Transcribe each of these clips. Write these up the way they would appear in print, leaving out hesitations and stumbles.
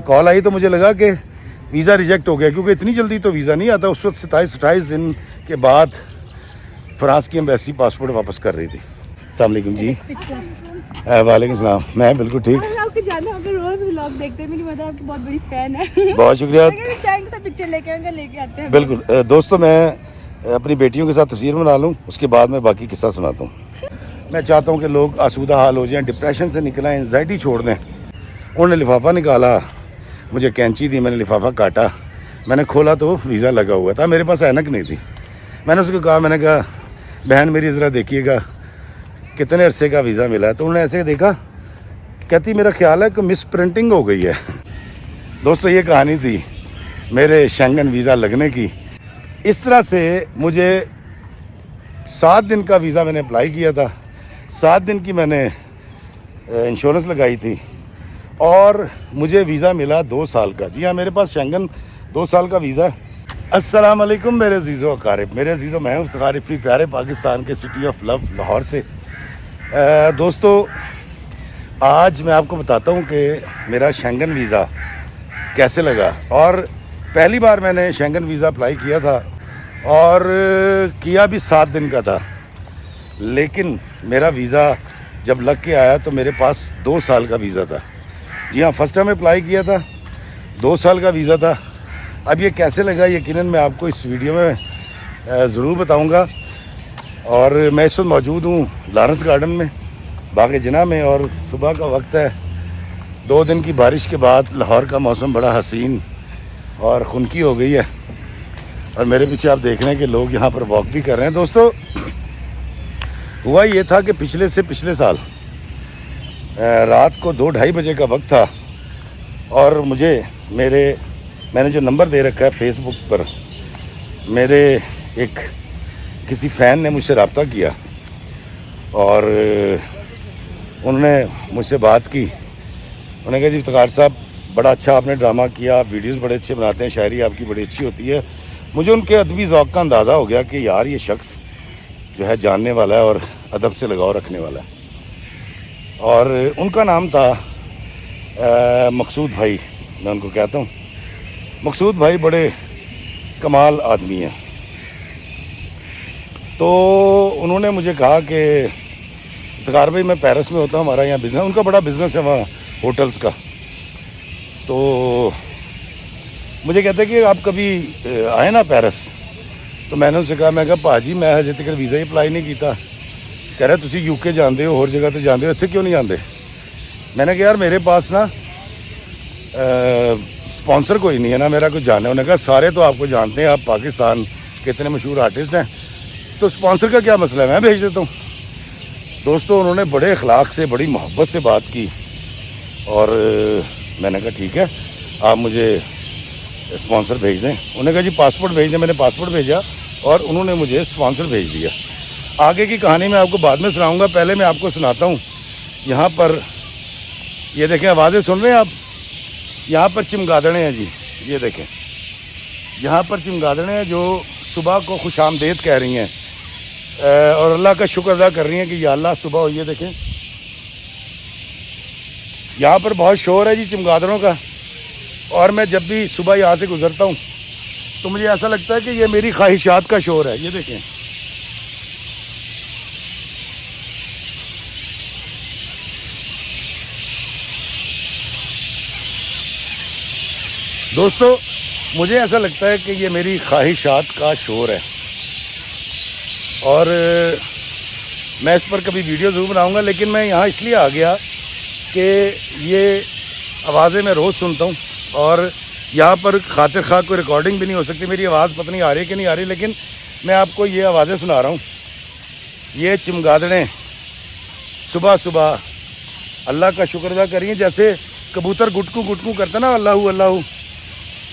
Call आई तो मुझे लगा कि वीज़ा रिजेक्ट हो गया, क्योंकि इतनी जल्दी तो वीज़ा नहीं आता। उस वक्त 27-28 दिन के बाद फ्रांस की एम्बेसी पासपोर्ट वापस कर रही थी। अस्सलाम वालेकुम जी। वालेकुम सलाम। मैं बिल्कुल ठीक। आपको जानना, आप रोज व्लॉग देखते हैं, मेरी मदर आपकी बहुत बड़ी फैन है। बहुत शुक्रिया। पिक्चर लेके आते हैं। बिल्कुल। दोस्तों, मैं अपनी बेटियों के साथ तस्वीर बना लूँ, उसके बाद मैं बाकी किस्सा सुनाता हूँ। मैं चाहता हूँ कि लोग आसूदा हाल हो जाएं, डिप्रेशन से निकलें, एंजाइटी छोड़ दें। उन्होंने लिफाफा निकाला, मुझे कैंची दी, मैंने लिफाफा काटा, मैंने खोला तो वीज़ा लगा हुआ था। मेरे पास ऐनक नहीं थी। मैंने उसको कहा, मैंने कहा बहन मेरी ज़रा देखिएगा कितने अरसे का वीज़ा मिला है। तो उन्होंने ऐसे देखा, कहती मेरा ख्याल है कि मिस प्रिंटिंग हो गई है। दोस्तों, ये कहानी थी मेरे शेंगन वीज़ा लगने की। इस तरह से मुझे 7 दिन का वीज़ा मैंने अप्लाई किया था, 7 दिन की मैंने इंश्योरेंस लगाई थी और मुझे वीज़ा मिला 2 साल का। जी हाँ, मेरे पास शेंगन 2 साल का वीज़ा है। अस्सलाम वालेकुम मेरे अजीज़ो अकारिब, मेरे अजीज़ो, मैं हूँ इफ्तिखार रिफ़ी, प्यारे पाकिस्तान के सिटी ऑफ लव लाहौर से। दोस्तों, आज मैं आपको बताता हूँ कि मेरा शेंगन वीज़ा कैसे लगा। और पहली बार मैंने शेंगन वीज़ा अप्लाई किया था और किया भी 7 दिन का था, लेकिन मेरा वीज़ा जब लग के आया तो मेरे पास 2 साल का वीज़ा था। जी हाँ, फर्स्ट टाइम अप्लाई किया था, 2 साल का वीज़ा था। अब ये कैसे लगा यकीनन मैं आपको इस वीडियो में ज़रूर बताऊंगा। और मैं इस वक्त मौजूद हूँ लॉरेंस गार्डन में, बाग जिना में, और सुबह का वक्त है। 2 दिन की बारिश के बाद लाहौर का मौसम बड़ा हसीन और खुनकी हो गई है। और मेरे पीछे आप देख रहे हैं कि लोग यहाँ पर वॉक भी कर रहे हैं। दोस्तों, हुआ ये था कि पिछले साल रात को 2-2:30 बजे का वक्त था और मैंने जो नंबर दे रखा है फेसबुक पर, मेरे एक किसी फ़ैन ने मुझसे रब्ता किया और उन्होंने मुझसे बात की। उन्होंने कहा जी इफ्तिखार साहब, बड़ा अच्छा आपने ड्रामा किया, आप वीडियोस बड़े अच्छे बनाते हैं, शायरी आपकी बड़ी अच्छी होती है। मुझे उनके अदबी ज़ौक़ का अंदाज़ा हो गया कि यार ये शख्स जो है जानने वाला है और अदब से लगाव रखने वाला है। और उनका नाम था मकसूद भाई, मैं उनको कहता हूँ। मकसूद भाई बड़े कमाल आदमी हैं। तो उन्होंने मुझे कहा कि इफ्तिखार भाई मैं पेरिस में होता हूँ, हमारा यहाँ बिज़नेस, उनका बड़ा बिज़नेस है वहाँ होटल्स का। तो मुझे कहते कि आप कभी आए ना पेरिस। तो मैंने उनसे कहा, मैं भाजी मैं हजे तक वीज़ा ही अप्लाई नहीं किया। कह रहे तुसी यूके जानते हो, होर जगह तो जानते हो, इत्थे क्यों नहीं आते। मैंने कहा यार मेरे पास ना स्पॉन्सर कोई नहीं है ना, मेरा कोई जाना है। उन्होंने कहा सारे तो आपको जानते हैं, आप पाकिस्तान के इतने मशहूर आर्टिस्ट हैं, तो स्पॉन्सर का क्या मसला है, मैं भेज देता हूँ। दोस्तों, उन्होंने बड़े अखलाक से, बड़ी मोहब्बत से बात की और मैंने कहा ठीक है, आप मुझे स्पॉन्सर भेज दें। उन्होंने कहा जी पासपोर्ट भेज दें। मैंने पासपोर्ट भेजा और उन्होंने मुझे स्पॉन्सर भेज दिया। आगे की कहानी मैं आपको बाद में सुनाऊंगा, पहले मैं आपको सुनाता हूँ। यहाँ पर ये देखें, आवाज़ें सुन रहे हैं आप, यहाँ पर चमगादड़ें हैं जी, ये देखें, यहाँ पर चमगादड़ें हैं जो सुबह को खुशामदेद कह रही हैं और अल्लाह का शुक्र अदा कर रही हैं कि या अल्लाह सुबह हो। ये देखें, यहाँ पर बहुत शोर है जी चमगादड़ों का। और मैं जब भी सुबह यहाँ से गुजरता हूँ तो मुझे ऐसा लगता है कि ये मेरी ख्वाहिशात का शोर है। ये देखें, दोस्तों, मुझे ऐसा लगता है कि ये मेरी ख्वाहिशात का शोर है। और मैं इस पर कभी वीडियो ज़रूर बनाऊंगा, लेकिन मैं यहाँ इसलिए आ गया कि ये आवाज़ें मैं रोज़ सुनता हूँ और यहाँ पर खातिर खा कोई रिकॉर्डिंग भी नहीं हो सकती। मेरी आवाज़ पता नहीं आ रही कि नहीं आ रही, लेकिन मैं आपको ये आवाज़ें सुना रहा हूँ। ये चमगादड़ें सुबह सुबह अल्लाह का शुक्र अदा करिए, जैसे कबूतर गुटकू गुटकू करते ना अल्लाहू अल्लाहू,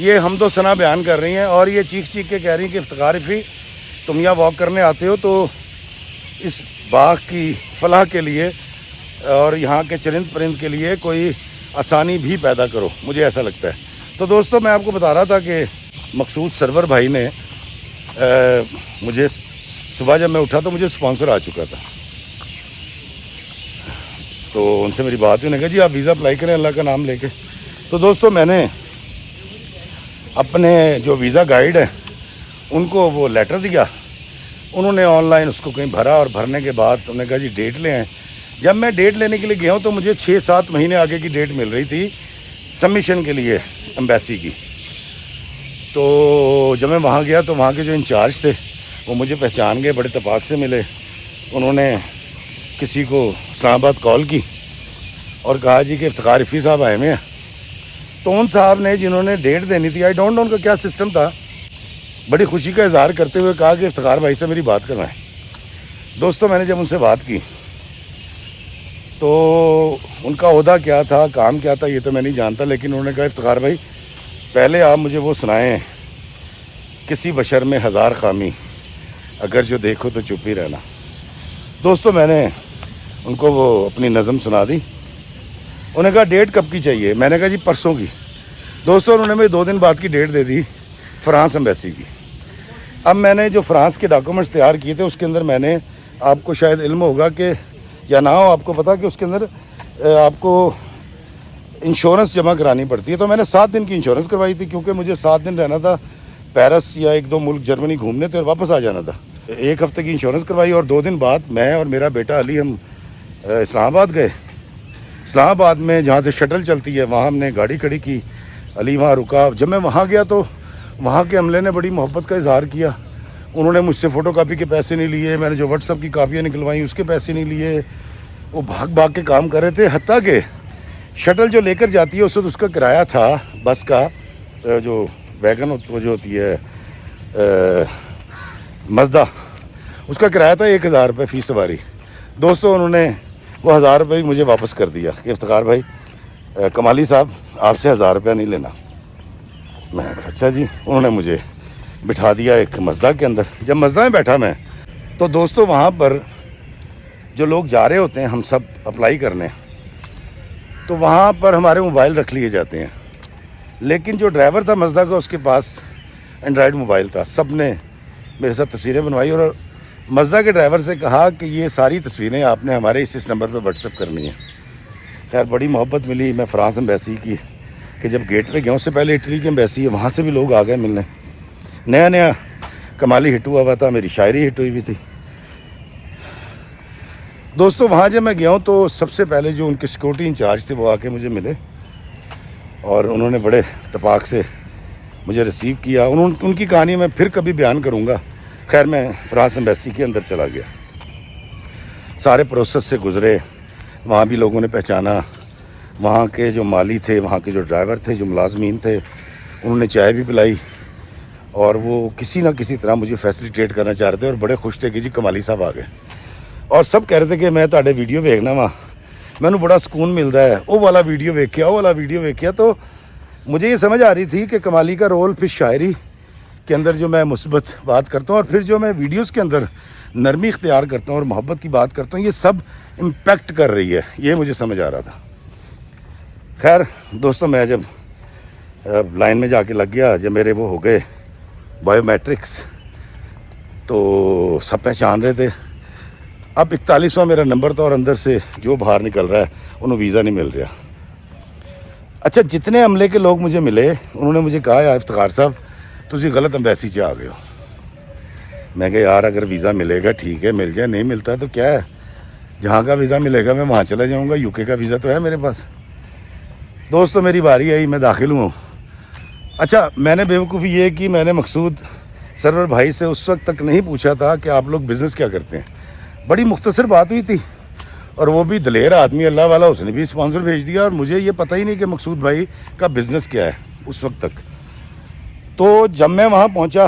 ये हमदो सना बयान कर रही हैं। और ये चीख चीख के कह रही हैं कि इफ्तिखार रिफ़ी, तुम यहाँ वॉक करने आते हो तो इस बाग की फलाह के लिए और यहाँ के चरिंद परिंद के लिए कोई आसानी भी पैदा करो, मुझे ऐसा लगता है। तो दोस्तों, मैं आपको बता रहा था कि मकसूद सरवर भाई ने मुझे सुबह जब मैं उठा तो मुझे स्पॉन्सर आ चुका था। तो उनसे मेरी बात हुई, उन्होंने कहा जी आप वीज़ा अप्लाई करें अल्लाह का नाम लेके। تو دوستوں میں نے اپنے جو ویزا گائیڈ ہے ان کو وہ لیٹر دیا. انہوں نے آن لائن اس کو کہیں بھرا اور بھرنے کے بعد انہوں نے کہا جی ڈیٹ لے آئیں. جب میں ڈیٹ لینے کے لیے گیا ہوں تو مجھے 6-7 مہینے آگے کی ڈیٹ مل رہی تھی سبمیشن کے لیے ایمبیسی کی. تو جب میں وہاں گیا تو وہاں کے جو انچارج تھے وہ مجھے پہچان گئے, بڑے اتفاق سے ملے. انہوں نے کسی کو اسلام آباد کال کی اور کہا جی کہ افتخار رفیع صاحب آئے ہوئے ہیں. تو ان صاحب نے جنہوں نے ڈیٹ دینی تھی, آئی ڈونٹ نو ان کا کیا سسٹم تھا, بڑی خوشی کا اظہار کرتے ہوئے کہا کہ افتخار بھائی سے میری بات کروائیں. دوستوں میں نے جب ان سے بات کی تو ان کا عہدہ کیا تھا, کام کیا تھا, یہ تو میں نہیں جانتا, لیکن انہوں نے کہا افتخار بھائی پہلے آپ مجھے وہ سنائیں, کسی بشر میں 1000 خامی, اگر جو دیکھو تو چپ ہی رہنا. دوستوں میں نے ان کو وہ اپنی نظم سنا دی. انہوں نے کہا ڈیٹ کب کی چاہیے؟ میں نے کہا جی پرسوں کی. دوستوں انہوں نے مجھے 2 دن بعد کی ڈیٹ دے دی فرانس ایمبیسی کی. اب میں نے جو فرانس کے ڈاکومنٹس تیار کیے تھے اس کے اندر میں نے, آپ کو شاید علم ہوگا کہ یا نہ ہو, آپ کو پتا کہ اس کے اندر آپ کو انشورنس جمع کرانی پڑتی ہے. تو میں نے 7 دن کی انشورنس کروائی تھی کیونکہ مجھے 7 دن رہنا تھا پیرس یا 1-2 ملک جرمنی گھومنے تھے اور واپس آ جانا تھا. 1 ہفتے کی انشورنس کروائی اور 2 دن بعد میں اور میرا بیٹا علی ہم اسلام آباد گئے. اسلام آباد میں جہاں سے شٹل چلتی ہے وہاں ہم نے گاڑی کھڑی کی, علی وہاں رکا. جب میں وہاں گیا تو وہاں کے عملے نے بڑی محبت کا اظہار کیا. انہوں نے مجھ سے فوٹو کاپی کے پیسے نہیں لیے, میں نے جو واٹس ایپ کی کاپیاں نکلوائیں اس کے پیسے نہیں لیے. وہ بھاگ کے کام کر رہے تھے. حتیٰ کہ شٹل جو لے کر جاتی ہے اس وقت اس کا کرایہ تھا بس کا, جو ویگن وہ جو ہوتی ہے مزدہ, اس کا کرایہ تھا 1000 روپے فی سواری. دوستوں انہوں نے وہ 1000 روپے مجھے واپس کر دیا کہ افتخار بھائی کمالی صاحب آپ سے 1000 روپیہ نہیں لینا. میں کہا اچھا جی. انہوں نے مجھے بٹھا دیا ایک مزدہ کے اندر. جب مزدہ میں بیٹھا میں تو دوستوں وہاں پر جو لوگ جا رہے ہوتے ہیں ہم سب اپلائی کرنے, تو وہاں پر ہمارے موبائل رکھ لیے جاتے ہیں, لیکن جو ڈرائیور تھا مزدہ کا اس کے پاس اینڈرائڈ موبائل تھا. سب نے میرے ساتھ تصویریں بنوائی اور مزدہ کے ڈرائیور سے کہا کہ یہ ساری تصویریں آپ نے ہمارے اس نمبر پہ واٹس ایپ کرنی ہیں. خیر بڑی محبت ملی. میں فرانس ایمبیسی کی کہ جب گیٹ پہ گیا, اس سے پہلے اٹلی کی ایمبیسی ہے, وہاں سے بھی لوگ آ گئے ملنے. نیا کمالی ہٹ ہوا ہوا تھا, میری شاعری ہٹ ہوئی ہوئی تھی. دوستوں وہاں جب میں گیا ہوں تو سب سے پہلے جو ان کے سیکورٹی انچارج تھے وہ آ کے مجھے ملے اور انہوں نے بڑے اتفاق سے مجھے ریسیو کیا. ان کی کہانی میں پھر کبھی بیان کروں گا. خیر میں فرانس ایمبیسی کے اندر چلا گیا, سارے پروسیس سے گزرے, وہاں بھی لوگوں نے پہچانا. وہاں کے جو مالی تھے, وہاں کے جو ڈرائیور تھے, جو ملازمین تھے, انہوں نے چائے بھی پلائی اور وہ کسی نہ کسی طرح مجھے فیسلیٹیٹ کرنا چاہ رہے تھے اور بڑے خوش تھے کہ جی کمالی صاحب آ گئے. اور سب کہہ رہے تھے کہ میں تاڑے ویڈیو ویکھنا وا, مینوں بڑا سکون ملتا ہے, وہ والا ویڈیو ویکھیا, وہ والا ویڈیو ویکھیا. تو مجھے یہ سمجھ آ رہی تھی کہ کمالی کا رول پھر شاعری کے اندر جو میں مثبت بات کرتا ہوں اور پھر جو میں ویڈیوز کے اندر نرمی اختیار کرتا ہوں اور محبت کی بات کرتا ہوں, یہ سب امپیکٹ کر رہی ہے, یہ مجھے سمجھ آ رہا تھا. خیر دوستوں میں جب لائن میں جا کے لگ گیا, جب میرے وہ ہو گئے بایو میٹرکس تو سب پہچان رہے تھے. اب 41واں میرا نمبر تھا اور اندر سے جو باہر نکل رہا ہے انہوں ویزا نہیں مل رہا. اچھا جتنے عملے کے لوگ مجھے ملے انہوں نے مجھے کہا یار افتخار صاحب تسی غلط ایمبیسی سے آ گئے ہو. میں کہا یار اگر ویزا ملے گا ٹھیک ہے, مل جائے, نہیں ملتا تو کیا ہے, جہاں کا ویزا ملے گا میں وہاں چلا جاؤں گا, UK کا ویزا تو ہے میرے پاس. دوستو میری باری آئی, میں داخل ہوں. اچھا میں نے بیوقوفی یہ کہ میں نے مقصود سرور بھائی سے اس وقت تک نہیں پوچھا تھا کہ آپ لوگ بزنس کیا کرتے ہیں. بڑی مختصر بات ہوئی تھی اور وہ بھی دلیر آدمی اللہ والا, اس نے بھی اسپانسر بھیج دیا اور مجھے یہ پتہ ہی نہیں کہ مقصود بھائی کا بزنس کیا ہے اس وقت تک. تو جب میں وہاں پہنچا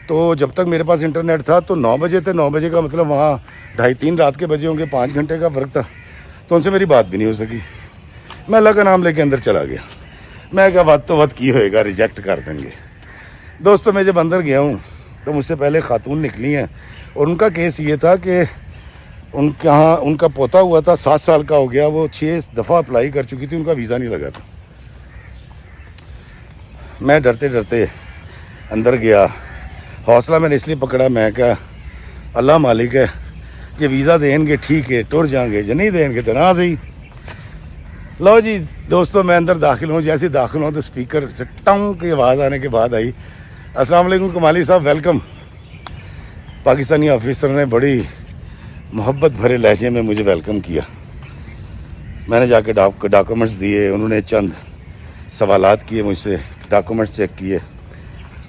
تو جب تک میرے پاس انٹرنیٹ تھا تو 9 بجے تھے. 9 بجے کا مطلب وہاں 2:30-3 رات کے بجے ہوں گے, 5 گھنٹے کا فرق تھا. تو ان سے میری بات بھی نہیں ہو سکی. میں اللہ کا نام لے کے اندر چلا گیا. میں کہا وقت تو وقت کی ہوئے گا, ریجیکٹ کر دیں گے. دوستوں میں جب اندر گیا ہوں تو مجھ سے پہلے خاتون نکلی ہیں اور ان کا کیس یہ تھا کہ ان کا پوتا ہوا تھا, 7 سال کا ہو گیا, وہ 6 دفعہ اپلائی کر چکی تھی, ان کا ویزا نہیں لگا تھا. میں ڈرتے ڈرتے اندر گیا. حوصلہ میں نے اس لیے پکڑا, میں کہا اللہ مالک ہے, یہ ویزا دیں گے ٹھیک ہے ٹر جائیں گے, جو نہیں دیں گے تو نہ صحیح. लो जी दोस्तों, मैं अंदर दाखिल हूँ। जैसे दाखिल हूँ तो स्पीकर से टंग की आवाज़ आने के बाद आई, अस्सलाम वालेकुम कमाली साहब, वेलकम। पाकिस्तानी ऑफिसर ने बड़ी मोहब्बत भरे लहजे में मुझे वेलकम किया। मैंने जाके डॉक्यूमेंट्स दिए, उन्होंने चंद सवालात किए मुझसे, डॉक्यूमेंट्स चेक किए।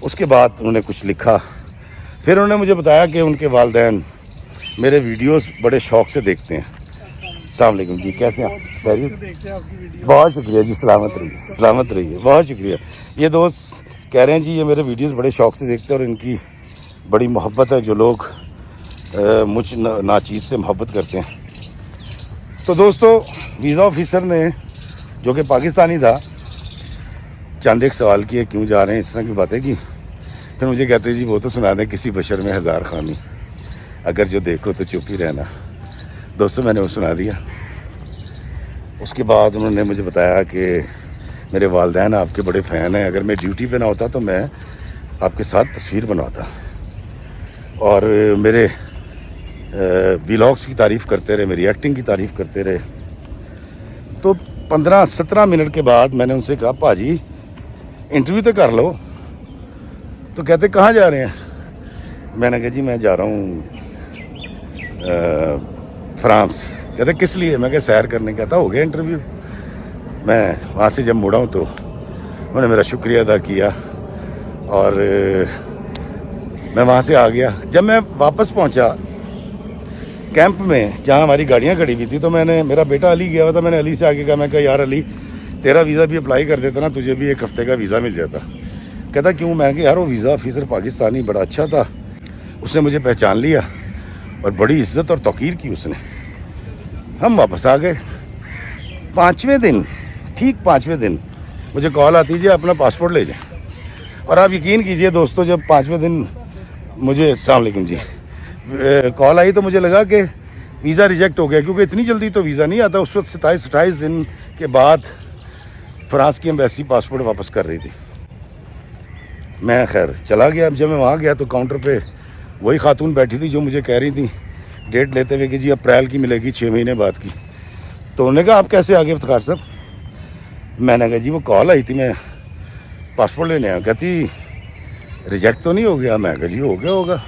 उसके बाद उन्होंने कुछ लिखा। फिर उन्होंने मुझे बताया कि उनके वालिदैन मेरे वीडियोस बड़े शौक़ से देखते हैं। अस्सलाम वालेकुम जी, कैसे हैं आप? खैरियत? बहुत शुक्रिया जी, सलामत रहिए, सलामत रहिए, बहुत शुक्रिया। ये दोस्त कह रहे हैं जी ये मेरे वीडियोस बड़े शौक़ से देखते हैं और इनकी बड़ी मोहब्बत है जो लोग मुझ नाचीज़ से मोहब्बत करते हैं। तो दोस्तों, वीज़ा ऑफिसर ने जो कि पाकिस्तानी था, चंद एक सवाल किए, क्यों जा रहे हैं, इस तरह की बातें की। फिर मुझे कहते जी वो तो सुना दें, किसी बशर में हज़ार खामी, अगर जो देखो तो चुप ही रहना। दोस्तों मैंने वो सुना दिया। उसके बाद उन्होंने मुझे बताया कि मेरे वालिदैन आपके बड़े फ़ैन हैं, अगर मैं ड्यूटी पे ना होता तो मैं आपके साथ तस्वीर बनवाता। और मेरे व्लॉग्स की तारीफ़ करते रहे, मेरी एक्टिंग की तारीफ़ करते रहे। तो 15-17 मिनट के बाद मैंने उनसे कहा भाजी इंटरव्यू तो कर लो। तो कहते कहाँ जा रहे हैं? मैंने कहा जी मैं जा रहा हूँ फ्रांस। कहते किस लिए? मैं कहा सैर करने। कहता हो गया इंटरव्यू। मैं वहाँ से जब मुड़ा हूँ तो उन्होंने मेरा शुक्रिया अदा किया और मैं वहाँ से आ गया। जब मैं वापस पहुँचा कैंप में जहाँ हमारी गाड़ियाँ खड़ी हुई थी, तो मेरा बेटा अली गया हुआ था, मैंने अली से आगे कहा, मैं कहा यार अली तेरा वीज़ा भी अप्लाई कर देता ना, तुझे भी 1 हफ़्ते का वीज़ा मिल जाता। कहता क्यों? मैं कहा यार वो वीज़ा ऑफिसर पाकिस्तानी बड़ा अच्छा था, उसने मुझे पहचान लिया और बड़ी इज्जत और तौकीर की उसने। हम वापस आ गए। 5वें दिन, ठीक 5वें दिन मुझे कॉल आती जी अपना पासपोर्ट ले जाएं। और आप यकीन कीजिए दोस्तों, जब 5वें दिन मुझे अस्सलाम वालेकुम जी कॉल आई तो मुझे लगा कि वीज़ा रिजेक्ट हो गया, क्योंकि इतनी जल्दी तो वीज़ा नहीं आता। उस वक्त 27-28 दिन के बाद फ्रांस की एम्बेसी पासपोर्ट वापस कर रही थी। मैं खैर चला गया। जब मैं वहाँ गया तो काउंटर पे वही खातून बैठी थी जो मुझे कह रही थी डेट लेते हुए कि जी अप्रैल की मिलेगी, 6 महीने बाद की। तो उन्होंने कहा आप कैसे आ गए इफ्तिखार साहब? मैंने कहा जी वो कॉल आई थी, मैं पासपोर्ट लेने आया। कहती रिजेक्ट तो नहीं हो गया? मैं कहा जी हो गया होगा।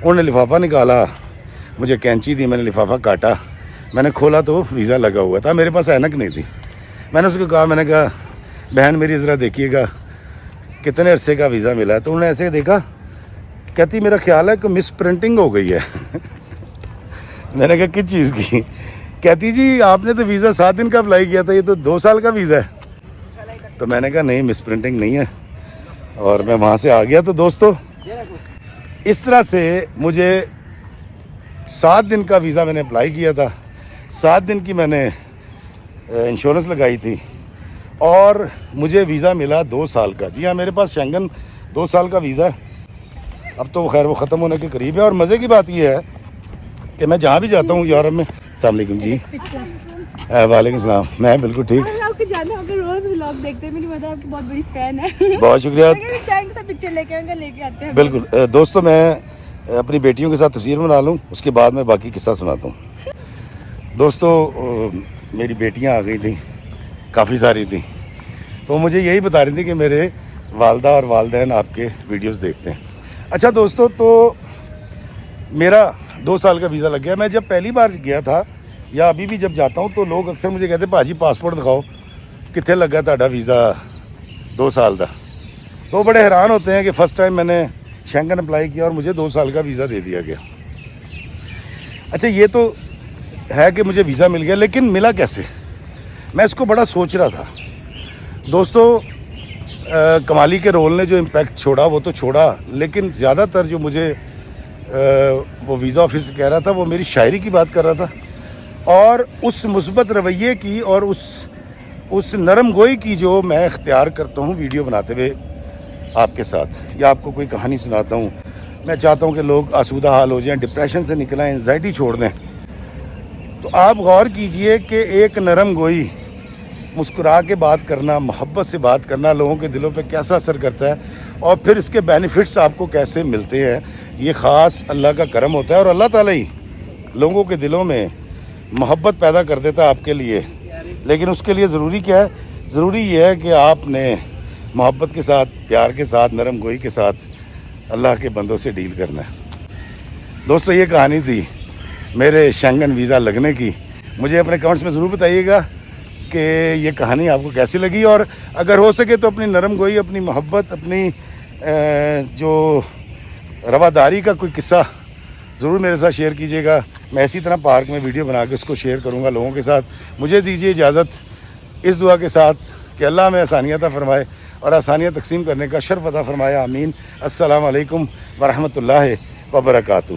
उन्होंने लिफाफा निकाला, मुझे कैंची दी, मैंने लिफाफा काटा, मैंने खोला तो वीज़ा लगा हुआ था। मेरे पास ऐनक नहीं थी। मैंने उसको कहा, मैंने कहा बहन मेरी ज़रा देखिएगा कितने अरसे का वीज़ा मिला है। तो उन्होंने ऐसे देखा, कहती मेरा ख्याल है कि मिस प्रिंटिंग हो गई है। मैंने कहा किस चीज़ की? कहती जी आपने तो वीज़ा 7 दिन का अप्लाई किया था, ये तो 2 साल का वीज़ा है। तो मैंने कहा नहीं मिस प्रिंटिंग नहीं है, और मैं वहाँ से आ गया। तो दोस्तों इस तरह से मुझे 7 दिन का वीज़ा मैंने अप्लाई किया था, 7 दिन की मैंने इंश्योरेंस लगाई थी और मुझे वीज़ा मिला 2 साल का। जी हाँ, मेरे पास शेंगन 2 साल का वीज़ा है। अब तो खैर वो ख़त्म होने के करीब है। और मज़े की बात यह है कि मैं जहाँ भी जाता हूँ यूरोप में। अस्सलाम वालेकुम जी। वालेकुम सलाम। मैं बिल्कुल ठीक। आपको जानना होगा, रोज व्लॉग देखते हैं, मेरी मदर आपकी बहुत बड़ी फैन है। बहुत शुक्रिया। चाय के साथ पिक्चर लेके आते हैं। बिल्कुल दोस्तों, मैं अपनी बेटियों के साथ तस्वीर बना लूँ, उसके बाद मैं बाकी किस्सा सुनाता हूँ। दोस्तों मेरी बेटियाँ आ गई थी, काफ़ी सारी थी, तो मुझे यही बता रही थी कि मेरे वालदा और वालिदैन आपके वीडियोस देखते हैं। अच्छा दोस्तों, तो मेरा 2 साल का वीज़ा लग गया। मैं जब पहली बार गया था या अभी भी जब जाता हूँ तो लोग अक्सर मुझे कहते भाजी पासपोर्ट दिखाओ, कितने लगा ਤੁਹਾਡਾ वीज़ा 2 साल का। तो बड़े हैरान होते हैं कि फ़र्स्ट टाइम मैंने शेंगन अप्लाई किया और मुझे 2 साल का वीज़ा दे दिया गया। अच्छा ये तो है कि मुझे वीज़ा मिल गया, लेकिन मिला कैसे? मैं इसको बड़ा सोच रहा था। दोस्तों कमाली के रोल ने जो इम्पैक्ट छोड़ा वो तो छोड़ा, लेकिन ज़्यादातर जो मुझे वो वीज़ा ऑफिसर कह रहा था वो मेरी शायरी की बात कर रहा था, और उस मुस्बत रवैये की और उस नरम गोई की जो मैं इख्तियार करता हूँ वीडियो बनाते हुए आपके साथ, या आपको कोई कहानी सुनाता हूँ। मैं चाहता हूँ कि लोग आसूदा हाल हो जाएं, डिप्रेशन से निकलें, एंजाइटी छोड़ दें। तो आप गौर कीजिए कि एक नरम गोई, मुस्कुरा के बात करना, मोहब्बत से बात करना लोगों के दिलों पे कैसा असर करता है, और फिर इसके बेनिफिट्स आपको कैसे मिलते हैं। ये ख़ास अल्लाह का करम होता है, और अल्लाह ताला ही लोगों के दिलों में मोहब्बत पैदा कर देता है आपके लिए। لیکن اس کے لیے ضروری کیا ہے؟ ضروری یہ ہے کہ آپ نے محبت کے ساتھ، پیار کے ساتھ، نرم گوئی کے ساتھ اللہ کے بندوں سے ڈیل کرنا ہے۔ دوستو یہ کہانی تھی میرے شینگن ویزا لگنے کی۔ مجھے اپنے کمنٹس میں ضرور بتائیے گا کہ یہ کہانی آپ کو کیسی لگی، اور اگر ہو سکے تو اپنی نرم گوئی، اپنی محبت، اپنی جو رواداری کا کوئی قصہ ضرور میرے ساتھ شیئر کیجیے گا۔ میں اسی طرح پارک میں ویڈیو بنا کے اس کو شیئر کروں گا لوگوں کے ساتھ۔ مجھے دیجیے اجازت اس دعا کے ساتھ کہ اللہ ہمیں آسانیاں عطا فرمائے اور آسانیاں تقسیم کرنے کا شرف عطا فرمائے، آمین۔ السلام علیکم ورحمۃ اللہ وبرکاتہ۔